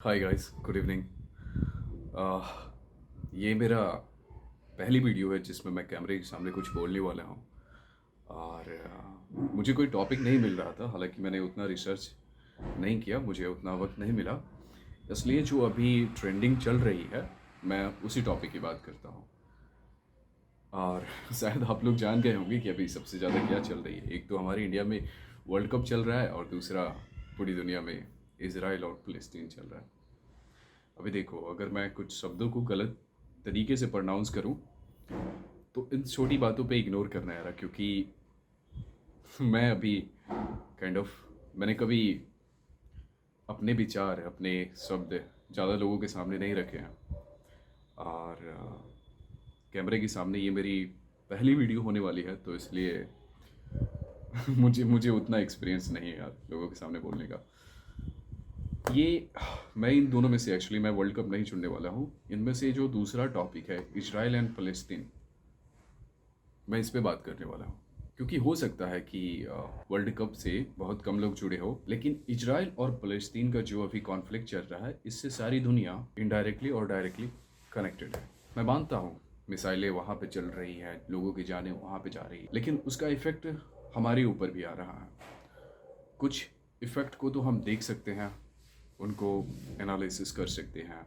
Hi guys, good evening. ये मेरा पहली वीडियो है जिसमें मैं कैमरे के सामने कुछ बोलने वाला हूँ। और मुझे कोई टॉपिक नहीं मिल रहा था, हालांकि मैंने उतना रिसर्च नहीं किया, मुझे उतना वक्त नहीं मिला। इसलिए जो अभी ट्रेंडिंग चल रही है, मैं उसी टॉपिक की बात करता हूँ। और शायद आप लोग जान गए होंगे कि अभी सबसे ज़्यादा क्या चल रही है। एक तो हमारे इंडिया में वर्ल्ड कप चल रहा है, और दूसरा पूरी दुनिया में इजराइल और फ़लस्तीन चल रहा है। अभी देखो, अगर मैं कुछ शब्दों को गलत तरीके से प्रोनाउंस करूं तो इन छोटी बातों पे इग्नोर करना है यार, क्योंकि मैं अभी मैंने कभी अपने विचार, अपने शब्द ज़्यादा लोगों के सामने नहीं रखे हैं। और कैमरे के सामने ये मेरी पहली वीडियो होने वाली है, तो इसलिए मुझे मुझे उतना एक्सपीरियंस नहीं है यार लोगों के सामने बोलने का। ये मैं इन दोनों में से, एक्चुअली मैं वर्ल्ड कप नहीं चुनने वाला हूँ। इनमें से जो दूसरा टॉपिक है, इजराइल एंड फ़लस्तीन, मैं इस पे बात करने वाला हूँ। क्योंकि हो सकता है कि वर्ल्ड कप से बहुत कम लोग जुड़े हो, लेकिन इजराइल और फ़लस्तीन का जो अभी कॉन्फ्लिक्ट चल रहा है, इससे सारी दुनिया इनडायरेक्टली और डायरेक्टली कनेक्टेड है। मैं मानता हूँ मिसाइलें वहाँ पे चल रही हैं, लोगों की जानें वहाँ पे जा रही है, लेकिन उसका इफ़ेक्ट हमारे ऊपर भी आ रहा है। कुछ इफ़ेक्ट को तो हम देख सकते हैं, उनको एनालिसिस कर सकते हैं,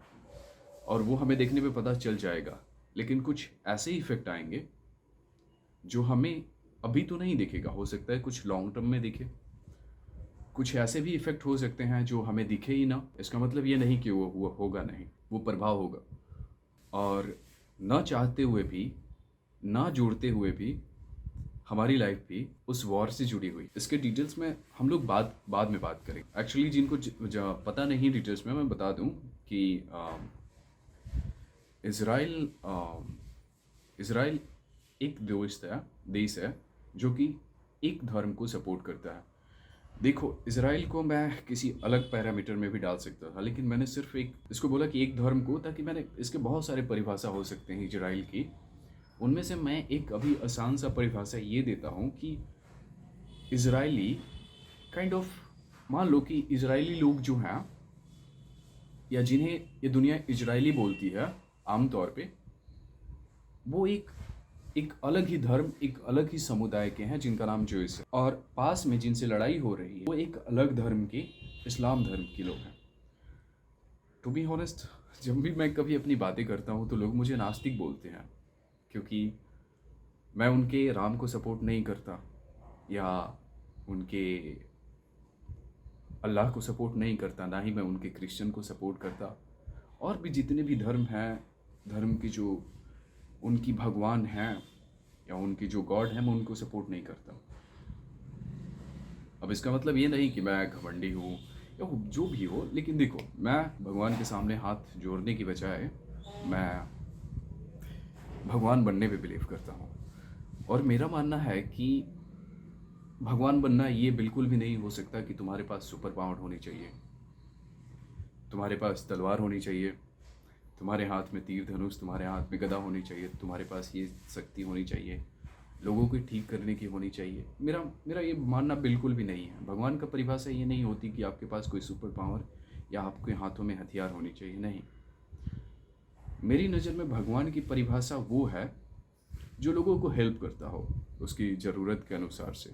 और वो हमें देखने पे पता चल जाएगा। लेकिन कुछ ऐसे इफ़ेक्ट आएंगे जो हमें अभी तो नहीं दिखेगा, हो सकता है कुछ लॉन्ग टर्म में दिखे। कुछ ऐसे भी इफ़ेक्ट हो सकते हैं जो हमें दिखे ही ना। इसका मतलब ये नहीं कि वो हुआ होगा नहीं, वो प्रभाव होगा। और ना चाहते हुए भी, ना जोड़ते हुए भी, हमारी लाइफ भी उस वॉर से जुड़ी हुई। इसके डिटेल्स में हम लोग बाद में बात करें। एक्चुअली जिनको पता नहीं डिटेल्स में, मैं बता दूं कि इसराइल इसराइल एक देश है जो कि एक धर्म को सपोर्ट करता है। देखो, इसराइल को मैं किसी अलग पैरामीटर में भी डाल सकता था, लेकिन मैंने सिर्फ एक इसको बोला कि एक धर्म को, ताकि मैंने इसके बहुत सारे परिभाषा हो सकते हैं इसराइल की। उनमें से मैं एक अभी आसान सा परिभाषा ये देता हूँ कि इजरायली मान लो कि इजरायली लोग जो हैं, या जिन्हें ये दुनिया इजरायली बोलती है आमतौर पे, वो एक एक अलग ही धर्म, एक अलग ही समुदाय के हैं जिनका नाम ज्यूइश है। और पास में जिनसे लड़ाई हो रही है वो एक अलग धर्म के, इस्लाम धर्म के लोग हैं। टू बी हॉनेस्ट, जब भी मैं कभी अपनी बातें करता हूँ तो लोग मुझे नास्तिक बोलते हैं, क्योंकि मैं उनके राम को सपोर्ट नहीं करता, या उनके अल्लाह को सपोर्ट नहीं करता, ना ही मैं उनके क्रिश्चियन को सपोर्ट करता। और भी जितने भी धर्म हैं, धर्म की जो उनकी भगवान हैं या उनकी जो गॉड है, मैं उनको सपोर्ट नहीं करता। अब इसका मतलब ये नहीं कि मैं घमंडी हूँ या जो भी हो, लेकिन देखो, मैं भगवान के सामने हाथ जोड़ने की बजाय मैं भगवान बनने पे बिलीव करता हूँ। और मेरा मानना है कि भगवान बनना ये बिल्कुल भी नहीं हो सकता कि तुम्हारे पास सुपर पावर होनी चाहिए, तुम्हारे पास तलवार होनी चाहिए, तुम्हारे हाथ में तीर धनुष, तुम्हारे हाथ में गदा होनी चाहिए, तुम्हारे पास ये शक्ति होनी चाहिए, लोगों को ठीक करने की होनी चाहिए। मेरा मेरा ये मानना बिल्कुल भी नहीं है। भगवान का परिभाषा ये नहीं होती कि आपके पास कोई सुपर पावर या आपके हाथों में हथियार होनी चाहिए, नहीं। मेरी नज़र में भगवान की परिभाषा वो है जो लोगों को हेल्प करता हो उसकी ज़रूरत के अनुसार से।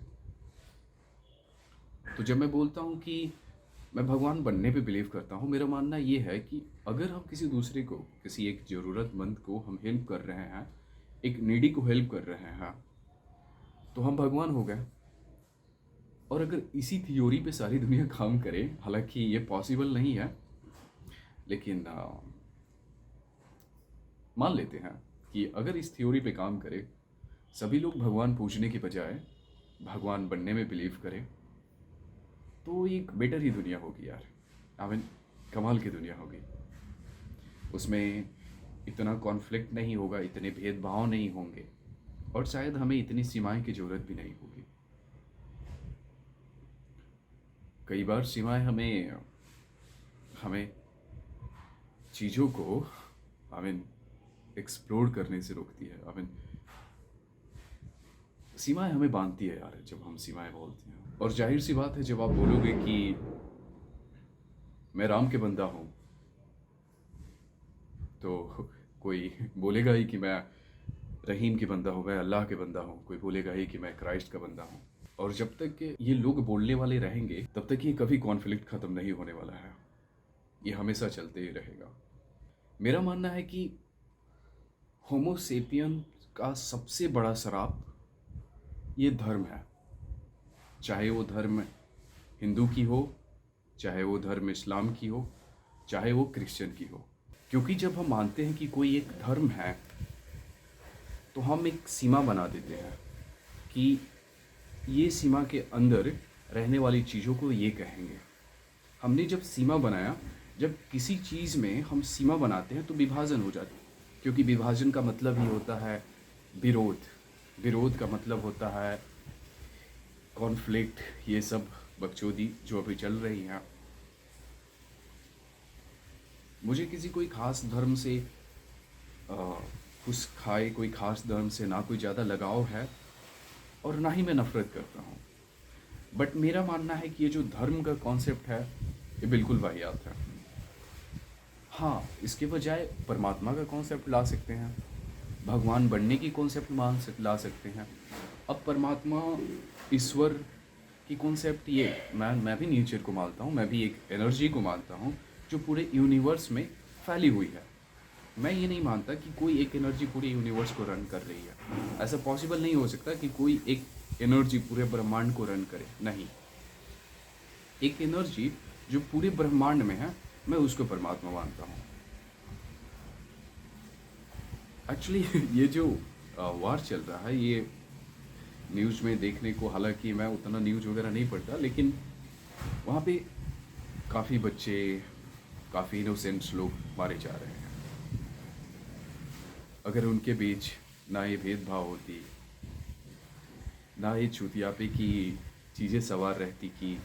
तो जब मैं बोलता हूँ कि मैं भगवान बनने पे बिलीव करता हूँ, मेरा मानना ये है कि अगर हम किसी दूसरे को, किसी एक ज़रूरतमंद को हम हेल्प कर रहे हैं, एक नीडी को हेल्प कर रहे हैं, तो हम भगवान हो गए। और अगर इसी थ्योरी पे सारी दुनिया काम करे, हालांकि ये पॉसिबल नहीं है, लेकिन मान लेते हैं कि अगर इस थ्योरी पे काम करे, सभी लोग भगवान पूजने के बजाय भगवान बनने में बिलीव करें, तो एक बेटर ही दुनिया होगी यार। आई मीन, कमाल की दुनिया होगी। उसमें इतना कॉन्फ्लिक्ट नहीं होगा, इतने भेदभाव नहीं होंगे, और शायद हमें इतनी सीमाएं की ज़रूरत भी नहीं होगी। कई बार सीमाएं हमें हमें चीज़ों को आई मीन एक्सप्लोर करने से रोकती है। आई मीन, सीमाएं हमें बांधती है यार जब हम सीमाएं बोलते हैं। और जाहिर सी बात है, जब आप बोलोगे कि मैं राम के बंदा हूँ, तो कोई बोलेगा ही कि मैं रहीम के बंदा हूँ, मैं अल्लाह के बंदा हूँ, कोई बोलेगा ही कि मैं क्राइस्ट का बंदा हूँ। और जब तक कि ये लोग बोलने वाले रहेंगे तब तक ये कभी कॉन्फ्लिक्ट ख़त्म नहीं होने वाला है, ये हमेशा चलते ही रहेगा। मेरा मानना है कि होमोसेपियन का सबसे बड़ा शराप ये धर्म है। चाहे वो धर्म हिंदू की हो, चाहे वो धर्म इस्लाम की हो, चाहे वो क्रिश्चियन की हो। क्योंकि जब हम मानते हैं कि कोई एक धर्म है तो हम एक सीमा बना देते हैं कि ये सीमा के अंदर रहने वाली चीज़ों को ये कहेंगे। हमने जब सीमा बनाया, जब किसी चीज़ में हम सीमा बनाते हैं तो विभाजन हो जाता है, क्योंकि विभाजन का मतलब ही होता है विरोध, विरोध का मतलब होता है कॉन्फ्लिक्ट, ये सब बकचोदी जो अभी चल रही हैं। मुझे किसी कोई ख़ास धर्म से कुछ खाए कोई ख़ास धर्म से ना कोई ज़्यादा लगाव है और ना ही मैं नफ़रत करता हूँ। बट मेरा मानना है कि ये जो धर्म का कॉन्सेप्ट है ये बिल्कुल वाहियात है। हाँ, इसके बजाय परमात्मा का कॉन्सेप्ट ला सकते हैं, भगवान बनने की कॉन्सेप्ट ला सकते हैं। अब परमात्मा ईश्वर की कॉन्सेप्ट ये मैं भी नेचर को मानता हूँ, मैं भी एक एनर्जी को मानता हूँ जो पूरे यूनिवर्स में फैली हुई है। मैं ये नहीं मानता कि कोई एक एनर्जी पूरे यूनिवर्स को रन कर रही है। ऐसा पॉसिबल नहीं हो सकता कि कोई एक एनर्जी पूरे ब्रह्मांड को रन करे, नहीं। एक एनर्जी जो पूरे ब्रह्मांड में है, मैं उसको परमात्मा मानता हूँ। एक्चुअली ये जो वार चल रहा है ये न्यूज़ में देखने को, हालांकि मैं उतना न्यूज़ वगैरह नहीं पढ़ता, लेकिन वहाँ पे काफ़ी बच्चे, काफ़ी इनोसेंट्स लोग मारे जा रहे हैं। अगर उनके बीच ना ये भेदभाव होती, ना ये चूतियापे की चीज़ें सवार रहती कि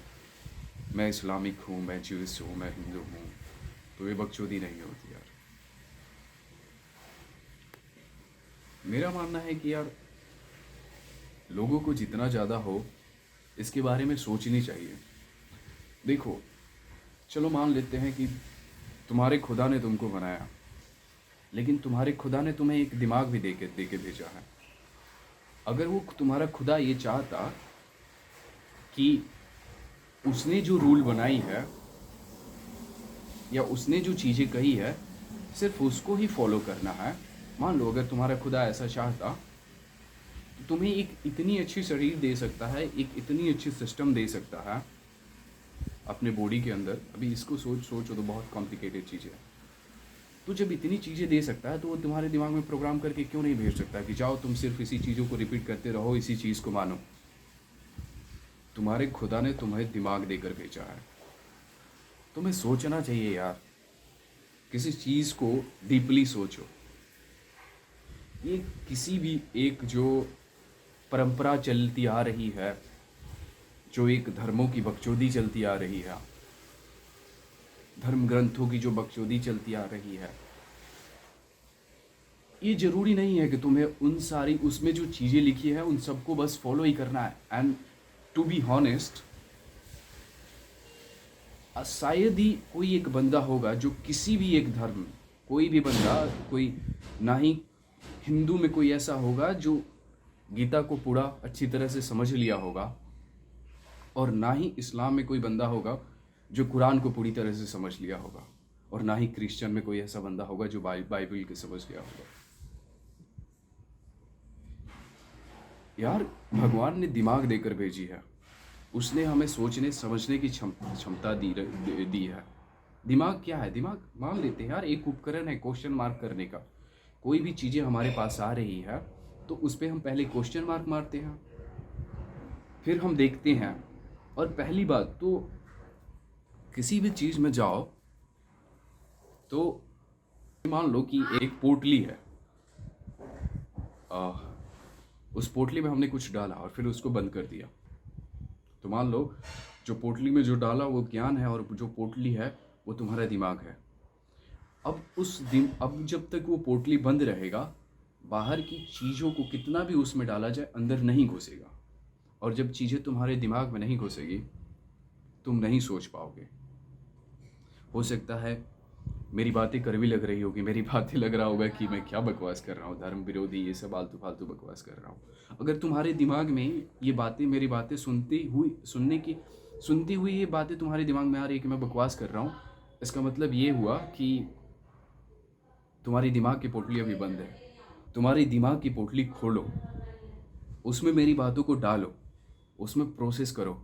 मैं इस्लामिक हूँ, मैं ज्यूइश हूँ, मैं हिंदू हूँ, तो ये बकचोदी नहीं होती यार। मेरा मानना है कि यार लोगों को जितना ज़्यादा हो इसके बारे में सोचनी चाहिए। देखो, चलो मान लेते हैं कि तुम्हारे खुदा ने तुमको बनाया, लेकिन तुम्हारे खुदा ने तुम्हें एक दिमाग भी दे के भेजा है। अगर वो तुम्हारा खुदा ये चाहता कि उसने जो रूल बनाई है या उसने जो चीज़ें कही है सिर्फ उसको ही फॉलो करना है, मान लो अगर तुम्हारा खुदा ऐसा चाहता तो तुम्हें एक इतनी अच्छी शरीर दे सकता है, एक इतनी अच्छी सिस्टम दे सकता है अपने बॉडी के अंदर। अभी इसको सोचो तो बहुत कॉम्प्लिकेटेड चीज़ है। तो जब इतनी चीज़ें दे सकता है तो वो तुम्हारे दिमाग में प्रोग्राम करके क्यों नहीं भेज सकता कि जाओ तुम सिर्फ इसी चीज़ों को रिपीट करते रहो, इसी चीज़ को मानो। तुम्हारे खुदा ने तुम्हें दिमाग देकर भेजा है, तुम्हें सोचना चाहिए यार, किसी चीज़ को डीपली सोचो। ये किसी भी एक जो परंपरा चलती आ रही है, जो एक धर्मों की बकचोदी चलती आ रही है, धर्म ग्रंथों की जो बकचोदी चलती आ रही है, ये जरूरी नहीं है कि तुम्हें उन सारी उसमें जो चीज़ें लिखी है उन सबको बस फॉलो ही करना है। एंड टू बी हॉनेस्ट, शायद ही कोई एक बंदा होगा जो किसी भी एक धर्म, कोई भी बंदा, कोई ना ही हिंदू में कोई ऐसा होगा जो गीता को पूरा अच्छी तरह से समझ लिया होगा, और ना ही इस्लाम में कोई बंदा होगा जो कुरान को पूरी तरह से समझ लिया होगा, और ना ही क्रिश्चियन में कोई ऐसा बंदा होगा जो बाइबल के समझ लिया होगा। यार भगवान ने दिमाग देकर भेजी है, उसने हमें सोचने समझने की क्षमता दी है। दिमाग क्या है? दिमाग मान लेते हैं यार एक उपकरण है क्वेश्चन मार्क करने का। कोई भी चीज़ें हमारे पास आ रही है तो उस पर हम पहले क्वेश्चन मार्क मारते हैं, फिर हम देखते हैं। और पहली बात तो किसी भी चीज़ में जाओ तो मान लो कि एक पोटली है, उस पोटली में हमने कुछ डाला और फिर उसको बंद कर दिया। तो मान लो जो पोटली में जो डाला वो ज्ञान है और जो पोटली है वो तुम्हारा दिमाग है। अब जब तक वो पोटली बंद रहेगा, बाहर की चीज़ों को कितना भी उसमें डाला जाए अंदर नहीं घुसेगा। और जब चीज़ें तुम्हारे दिमाग में नहीं घुसेगी तुम नहीं सोच पाओगे। हो सकता है मेरी बातें कड़वी लग रही होगी, मेरी बातें लग रहा होगा कि मैं क्या बकवास कर रहा हूँ, धर्म विरोधी ये सब आलतू फालतू बकवास कर रहा हूँ। अगर तुम्हारे दिमाग में ये बातें, मेरी बातें सुनती हुई ये बातें तुम्हारे दिमाग में आ रही है कि मैं बकवास कर रहा हूँ, इसका मतलब ये हुआ कि तुम्हारी दिमाग की पोटली अभी बंद है। तुम्हारी दिमाग की पोटली खोलो, उसमें मेरी बातों को डालो, उसमें प्रोसेस करो।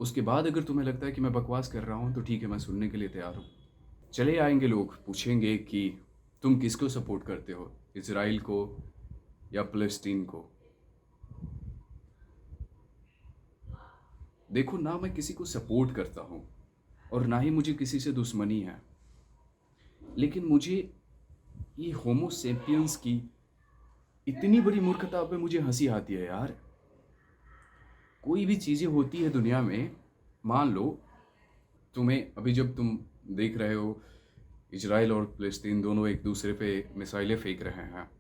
उसके बाद अगर तुम्हें लगता है कि मैं बकवास कर रहा हूँ तो ठीक है, मैं सुनने के लिए तैयार हूँ। चले आएंगे लोग, पूछेंगे कि तुम किसको सपोर्ट करते हो, इजराइल को या फ़लस्तीन को। देखो ना, मैं किसी को सपोर्ट करता हूँ और ना ही मुझे किसी से दुश्मनी है, लेकिन मुझे ये होमो सेपियंस की इतनी बड़ी मूर्खता पे मुझे हंसी आती है यार। कोई भी चीज़ें होती है दुनिया में, मान लो तुम्हें अभी जब तुम देख रहे हो इजराइल और फ़लस्तीन दोनों एक दूसरे पे मिसाइलें फेंक रहे हैं,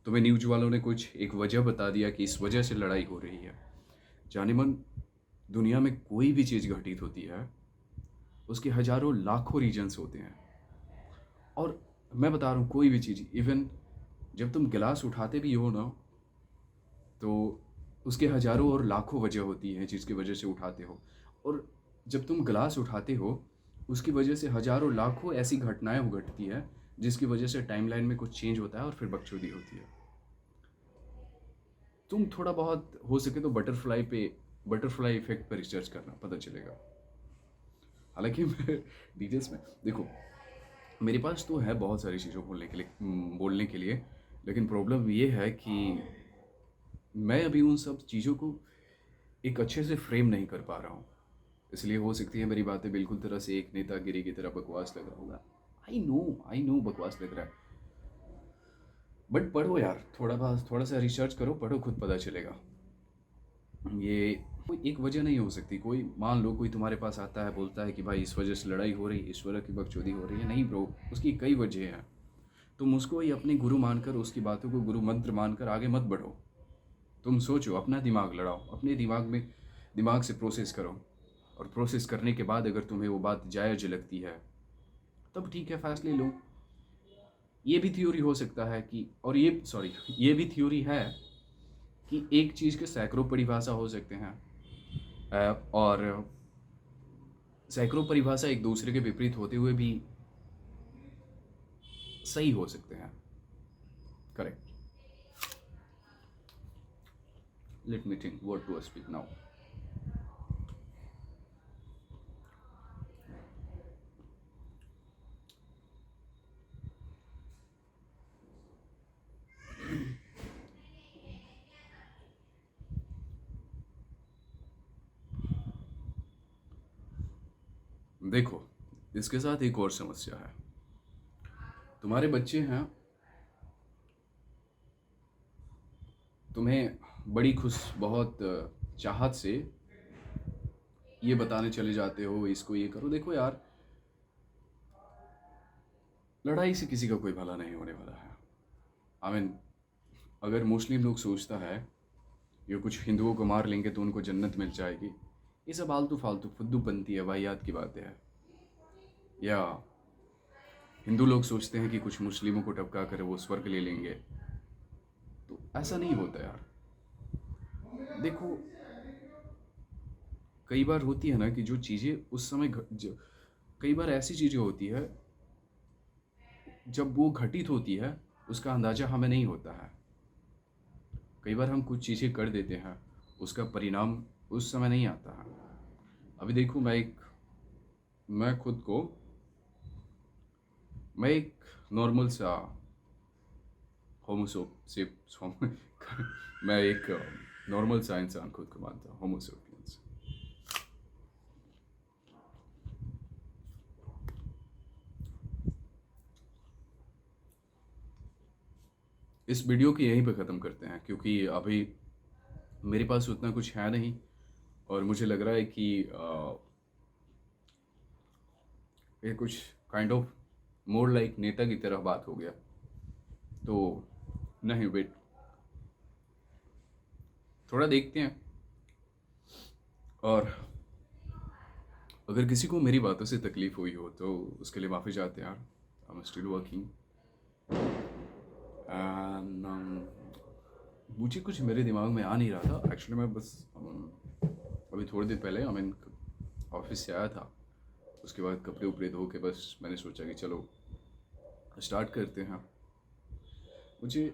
तुम्हें न्यूज वालों ने कुछ एक वजह बता दिया कि इस वजह से लड़ाई हो रही है। जाने मन, दुनिया में कोई भी चीज़ घटित होती है उसके हजारों लाखों रीजन्स होते हैं। और मैं बता रहा हूँ, कोई भी चीज़, इवन जब तुम गिलास उठाते भी हो ना, तो उसके हजारों और लाखों वजह होती हैं जिसकी वजह से उठाते हो। और जब तुम गिलास उठाते हो, उसकी वजह से हजारों लाखों ऐसी घटनाएं घटती है जिसकी वजह से टाइमलाइन में कुछ चेंज होता है और फिर बकचोदी होती है। तुम थोड़ा बहुत हो सके तो बटरफ्लाई इफेक्ट पर रिसर्च करना, पता चलेगा। हालांकि मैं डिटेल्स में देखो, मेरे पास तो है बहुत सारी चीज़ों बोलने के लिए, लेकिन प्रॉब्लम ये है कि मैं अभी उन सब चीज़ों को एक अच्छे से फ्रेम नहीं कर पा रहा हूँ। इसलिए हो सकती है मेरी बातें बिल्कुल तरह से एक नेतागिरी की तरह बकवास लग रहा होगा। आई नो बकवास लग रहा है, बट पढ़ो यार, थोड़ा सा रिसर्च करो, पढ़ो, खुद पता चलेगा। ये कोई एक वजह नहीं हो सकती। कोई मान लो कोई तुम्हारे पास आता है, बोलता है कि भाई इस वजह से लड़ाई हो रही है, इस वजह की बकचोदी हो रही है। नहीं ब्रो, उसकी कई वजह हैं। तुम उसको ही अपने गुरु मानकर, उसकी बातों को गुरु मंत्र मानकर आगे मत बढ़ो। तुम सोचो, अपना दिमाग लड़ाओ, अपने दिमाग से प्रोसेस करो, और प्रोसेस करने के बाद अगर तुम्हें वो बात जायज़ लगती है तब ठीक है, फैसले लो। ये भी थ्योरी हो सकता है कि, और ये भी थ्योरी है कि एक चीज़ के सैकड़ों परिभाषा हो सकते हैं, और सैकड़ों परिभाषा एक दूसरे के विपरीत होते हुए भी सही हो सकते हैं। Correct. Let me think what to speak now. देखो, इसके साथ एक और समस्या है। तुम्हारे बच्चे हैं, तुम्हें बड़ी बहुत चाहत से ये बताने चले जाते हो, इसको ये करो। देखो यार, लड़ाई से किसी का कोई भला नहीं होने वाला है। आई मीन, अगर मुस्लिम लोग सोचता है ये कुछ हिंदुओं को मार लेंगे तो उनको जन्नत मिल जाएगी, ये सब आलतू फालतू फुद्दू बनती है, वाहियात की बातें हैं। या हिंदू लोग सोचते हैं कि कुछ मुस्लिमों को टपका कर वो स्वर्ग ले लेंगे, तो ऐसा नहीं होता यार। देखो, कई बार होती है ना कि जो चीज़ें उस समय कई बार ऐसी चीज़ें होती है जब वो घटित होती है, उसका अंदाज़ा हमें नहीं होता है। कई बार हम कुछ चीज़ें कर देते हैं, उसका परिणाम उस समय नहीं आता है। अभी देखो, मैं खुद को मैं एक नॉर्मल सा होमोसेप मैं एक नॉर्मल सा इंसान खुद को मानता हूँ, होमोसेपियंस। इस वीडियो को यहीं पे ख़त्म करते हैं, क्योंकि अभी मेरे पास उतना कुछ है नहीं, और मुझे लग रहा है कि ये कुछ काइंड ऑफ मोर लाइक नेता की तरह बात हो गया। तो नहीं, वेट, थोड़ा देखते हैं। और अगर किसी को मेरी बातों से तकलीफ़ हुई हो तो उसके लिए माफ़ी चाहते हैं यार। I am still working and मुझे कुछ मेरे दिमाग में आ नहीं रहा था एक्चुअली। मैं बस अभी थोड़ी देर पहले आई मीन ऑफिस से आया था। उसके बाद कपड़े उपड़े धो के बस मैंने सोचा कि चलो स्टार्ट करते हैं। मुझे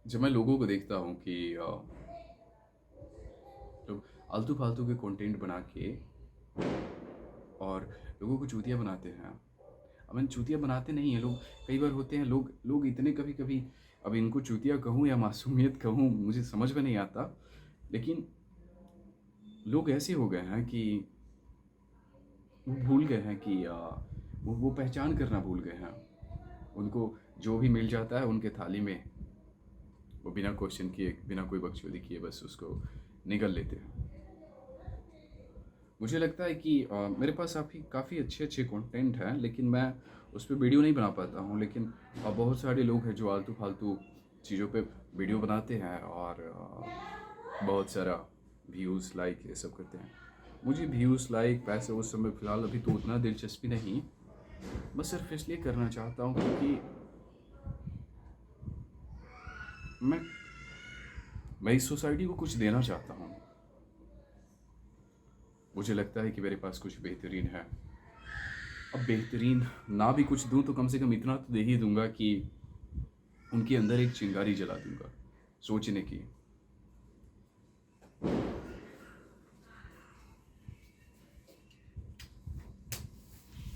जब मैं लोगों को देखता हूँ कि लोग आलतू फालतू के कंटेंट बना के और लोगों को चूतिया बनाते हैं। आई मीन चूतिया बनाते नहीं हैं लोग, कई बार होते हैं लोग इतने कभी कभी, अब इनको चूतिया कहूँ या मासूमियत कहूँ मुझे समझ में नहीं आता, लेकिन लोग ऐसे हो गए हैं कि वो भूल गए हैं कि वो पहचान करना भूल गए हैं। उनको जो भी मिल जाता है उनके थाली में, वो बिना क्वेश्चन किए बिना कोई बकचोदी किए बस उसको निगल लेते हैं। मुझे लगता है कि मेरे पास काफ़ी अच्छे अच्छे कंटेंट हैं, लेकिन मैं उस पर वीडियो नहीं बना पाता हूँ। लेकिन बहुत सारे लोग हैं जो आलतू फालतू चीज़ों पे वीडियो बनाते हैं और बहुत सारा व्यूज़ लाइक ये सब करते हैं। मुझे व्यूज़ लाइक पैसे उस समय फ़िलहाल अभी तो उतना दिलचस्पी नहीं। मैं सिर्फ इसलिए करना चाहता हूँ क्योंकि मैं मैं इस सोसाइटी को कुछ देना चाहता हूँ। मुझे लगता है कि मेरे पास कुछ बेहतरीन है। अब बेहतरीन ना भी कुछ दूँ तो कम से कम इतना तो दे ही दूँगा कि उनके अंदर एक चिंगारी जला दूँगा सोचने की।